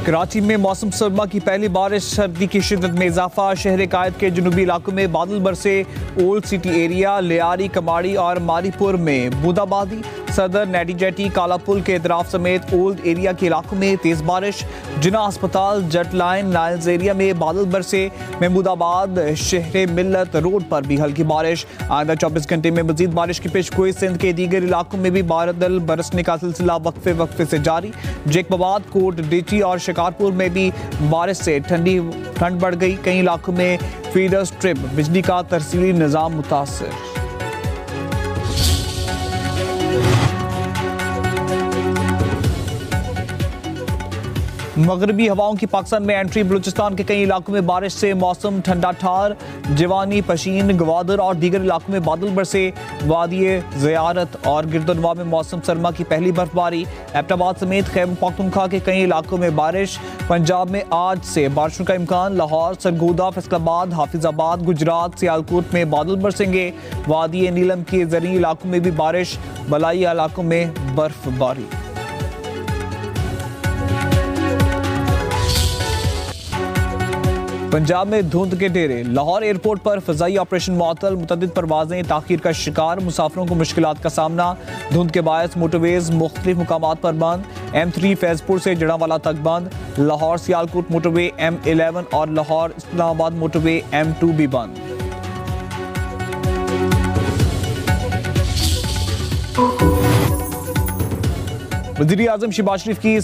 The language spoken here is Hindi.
कराची में मौसम सरमा की पहली बारिश, सर्दी की शिद्दत में इजाफा। शहर कायद के जुनूबी इलाकों में बादल बरसे। ओल्ड सिटी एरिया, लियारी, कमाड़ी और मारीपुर में बूंदाबांदी। सदर, नेटी जेटी, कालापुल के इतराफ समेत ओल्ड एरिया के इलाकों में तेज बारिश। जिना अस्पताल, जट लाइन, नाइल्स एरिया में बादल बरसे। महमूदाबाद, शहर मिल्लत रोड पर भी हल्की बारिश। आइंदा 24 घंटे में मजीद बारिश की पेशगोई। सिंध के दीगर इलाकों में भी बादल बरसने का सिलसिला वक्फे वक्फे से जारी। जेकबाबाद, कोट डीटी और शिकारपुर में भी बारिश से ठंड बढ़ गई। कई इलाकों में फीडर स्ट्रिप, बिजली का तरसीली निजाम मुतासर। मगरबी हवाओं की पाकिस्तान में एंट्री। बलूचिस्तान के कई इलाकों में बारिश से मौसम ठंडा ठार। जवानी, पशीन, गवादर और दीगर इलाकों में बादल बरसे। वादी ज़ियारत और गिरदनवा में मौसम सरमा की पहली बर्फबारी। एबटाबाद समेत खैबर पख्तूनख्वा के कई इलाकों में बारिश। पंजाब में आज से बारिशों का इम्कान। लाहौर, सरगोदा, फैसलाबाद, हाफिजाबाद, गुजरात, सियालकोट में बादल बरसेंगे। वादी नीलम के ज़रूरी इलाकों में भी बारिश। बलाई इलाकों में बर्फबारी। पंजाब में धुंध के डेरे। लाहौर एयरपोर्ट पर फजाई ऑपरेशन मुअत्तल। मुतअद्दिद परवाजें ताखीर का शिकार। मुसाफिरों को मुश्किलात का सामना। धुंध के बायस मोटरवेज मुख्तलिफ मुकामात पर बंद। M3 फैजपुर से जड़ावाला तक बंद। लाहौर सियालकोट मोटरवे M11 और लाहौर इस्लामाबाद मोटरवे M2 भी बंद। वज़ीर-ए-आज़म शहबाज शरीफ की